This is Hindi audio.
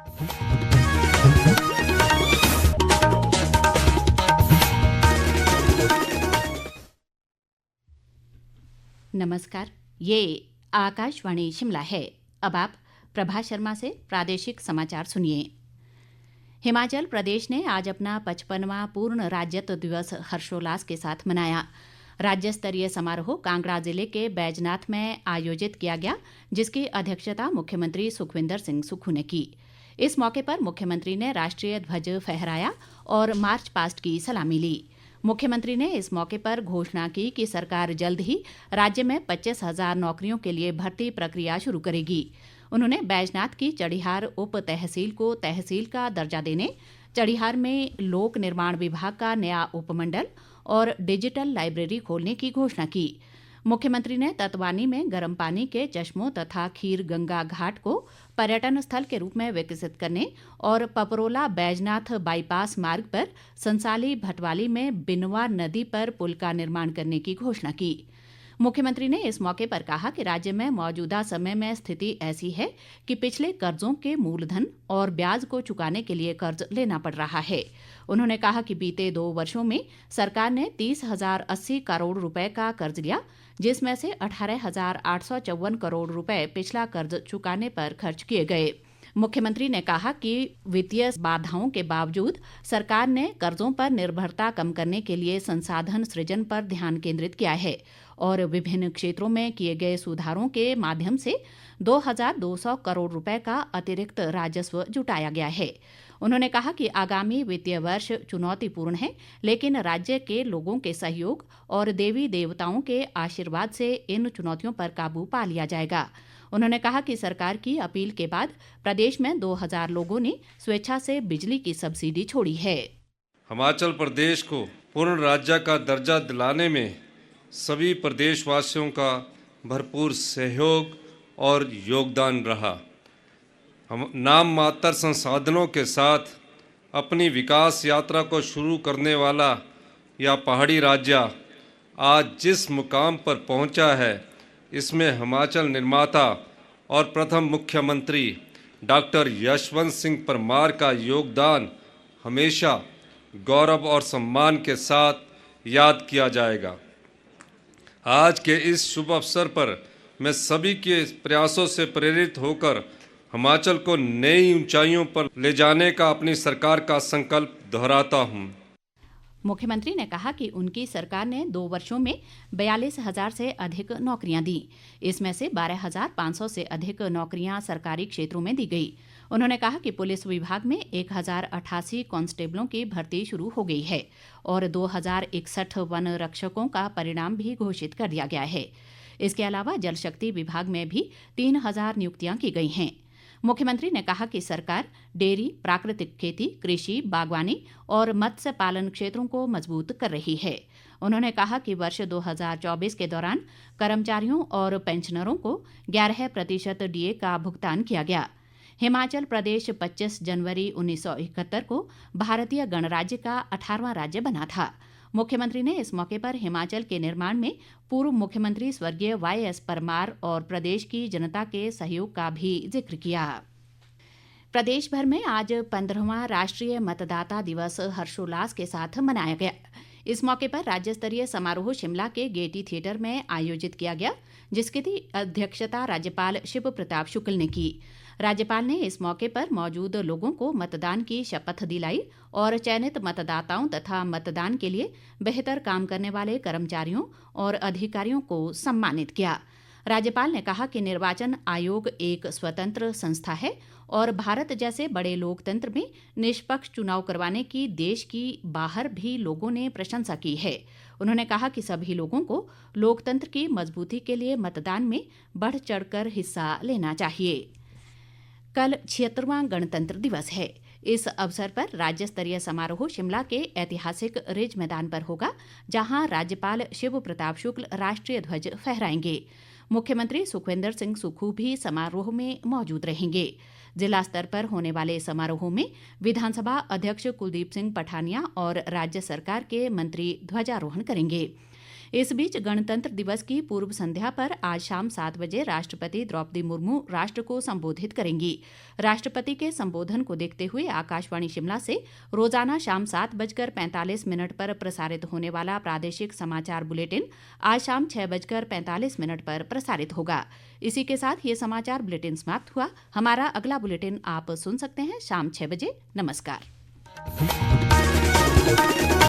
नमस्कार, ये आकाशवाणी शिमला है। अब आप प्रभा शर्मा से प्रादेशिक समाचार सुनिए। हिमाचल प्रदेश ने आज अपना 55वां पूर्ण राज्यत्व दिवस हर्षोल्लास के साथ मनाया। राज्य स्तरीय समारोह कांगड़ा जिले के बैजनाथ में आयोजित किया गया, जिसकी अध्यक्षता मुख्यमंत्री सुखविंदर सिंह सुक्खू ने की। इस मौके पर मुख्यमंत्री ने राष्ट्रीय ध्वज फहराया और मार्च पास्ट की सलामी ली। मुख्यमंत्री ने इस मौके पर घोषणा की कि सरकार जल्द ही राज्य में 25,000 नौकरियों के लिए भर्ती प्रक्रिया शुरू करेगी। उन्होंने बैजनाथ की चढ़ियार उप तहसील को तहसील का दर्जा देने, चढ़ियार में लोक निर्माण विभाग का नया उपमंडल और डिजिटल लाइब्रेरी खोलने की घोषणा की। मुख्यमंत्री ने ततवानी में गर्म पानी के चश्मों तथा खीर गंगा घाट को पर्यटन स्थल के रूप में विकसित करने और पपरोला बैजनाथ बाईपास मार्ग पर संसाली भटवाली में बिनवा नदी पर पुल का निर्माण करने की घोषणा की। मुख्यमंत्री ने इस मौके पर कहा कि राज्य में मौजूदा समय में स्थिति ऐसी है कि पिछले कर्जों के मूलधन और ब्याज को चुकाने के लिए कर्ज लेना पड़ रहा है। उन्होंने कहा कि बीते 2 वर्षों में सरकार ने 30,080 करोड़ रुपए का कर्ज लिया, जिसमें से 18,854 करोड़ रुपए पिछला कर्ज चुकाने पर खर्च किए गए। मुख्यमंत्री ने कहा कि वित्तीय बाधाओं के बावजूद सरकार ने कर्जों पर निर्भरता कम करने के लिए संसाधन सृजन पर ध्यान केंद्रित किया है और विभिन्न क्षेत्रों में किए गए सुधारों के माध्यम से 2,200 करोड़ रुपए का अतिरिक्त राजस्व जुटाया गया है। उन्होंने कहा कि आगामी वित्तीय वर्ष चुनौतीपूर्ण है, लेकिन राज्य के लोगों के सहयोग और देवी देवताओं के आशीर्वाद से इन चुनौतियों पर काबू पा लिया जाएगा। उन्होंने कहा कि सरकार की अपील के बाद प्रदेश में 2,000 लोगों ने स्वेच्छा से बिजली की सब्सिडी छोड़ी है। हिमाचल प्रदेश को पूर्ण राज्य का दर्जा दिलाने में सभी प्रदेशवासियों का भरपूर सहयोग और योगदान रहा। हम नाम मात्र संसाधनों के साथ अपनी विकास यात्रा को शुरू करने वाला यह पहाड़ी राज्य आज जिस मुकाम पर पहुंचा है, इसमें हिमाचल निर्माता और प्रथम मुख्यमंत्री डॉक्टर यशवंत सिंह परमार का योगदान हमेशा गौरव और सम्मान के साथ याद किया जाएगा। आज के इस शुभ अवसर पर मैं सभी के प्रयासों से प्रेरित होकर हिमाचल को नई ऊंचाइयों पर ले जाने का अपनी सरकार का संकल्प दोहराता हूं। मुख्यमंत्री ने कहा कि उनकी सरकार ने 2 वर्षों में 42,000 से अधिक नौकरियां दी। इसमें से 12,500 से अधिक नौकरियां सरकारी क्षेत्रों में दी गई। उन्होंने कहा कि पुलिस विभाग में 1,088 कांस्टेबलों की भर्ती शुरू हो गई है और 2,061 वन रक्षकों का परिणाम भी घोषित कर दिया गया है। इसके अलावा जल शक्ति विभाग में भी 3,000 नियुक्तियां की गई हैं। मुख्यमंत्री ने कहा कि सरकार डेयरी, प्राकृतिक खेती, कृषि, बागवानी और मत्स्य पालन क्षेत्रों को मजबूत कर रही है। उन्होंने कहा कि वर्ष 2024 के दौरान कर्मचारियों और पेंशनरों को 11% डीए का भुगतान किया गया। हिमाचल प्रदेश 25 जनवरी 1971 को भारतीय गणराज्य का 18वां राज्य बना था। मुख्यमंत्री ने इस मौके पर हिमाचल के निर्माण में पूर्व मुख्यमंत्री स्वर्गीय वाईएस परमार और प्रदेश की जनता के सहयोग का भी जिक्र किया। प्रदेश भर में आज 15वां राष्ट्रीय मतदाता दिवस हर्षोल्लास के साथ मनाया गया। इस मौके पर राज्य स्तरीय समारोह शिमला के गेयटी थिएटर में आयोजित किया गया, जिसकी अध्यक्षता राज्यपाल शिव प्रताप शुक्ल ने की। राज्यपाल ने इस मौके पर मौजूद लोगों को मतदान की शपथ दिलाई और चयनित मतदाताओं तथा मतदान के लिए बेहतर काम करने वाले कर्मचारियों और अधिकारियों को सम्मानित किया। राज्यपाल ने कहा कि निर्वाचन आयोग एक स्वतंत्र संस्था है और भारत जैसे बड़े लोकतंत्र में निष्पक्ष चुनाव करवाने की देश की बाहर भी लोगों ने प्रशंसा की है। उन्होंने कहा कि सभी लोगों को लोकतंत्र की मजबूती के लिए मतदान में बढ़ चढ़कर हिस्सा लेना चाहिए। कल 76वां गणतंत्र दिवस है। इस अवसर पर राज्य स्तरीय समारोह शिमला के ऐतिहासिक रिज मैदान पर होगा, जहां राज्यपाल शिव प्रताप शुक्ल राष्ट्रीय ध्वज फहराएंगे। मुख्यमंत्री सुखविंदर सिंह सुक्खू भी समारोह में मौजूद रहेंगे। जिला स्तर पर होने वाले समारोह में विधानसभा अध्यक्ष कुलदीप सिंह पठानिया और राज्य सरकार के मंत्री ध्वजारोहण करेंगे। इस बीच गणतंत्र दिवस की पूर्व संध्या पर आज शाम 7 बजे राष्ट्रपति द्रौपदी मुर्मू राष्ट्र को संबोधित करेंगी। राष्ट्रपति के संबोधन को देखते हुए आकाशवाणी शिमला से रोजाना शाम 7:45 पर प्रसारित होने वाला प्रादेशिक समाचार बुलेटिन आज शाम 6:45 पर प्रसारित होगा। इसी के साथ ये समाचार बुलेटिन समाप्त हुआ। हमारा अगला बुलेटिन आप सुन सकते हैं शाम 6 बजे। नमस्कार।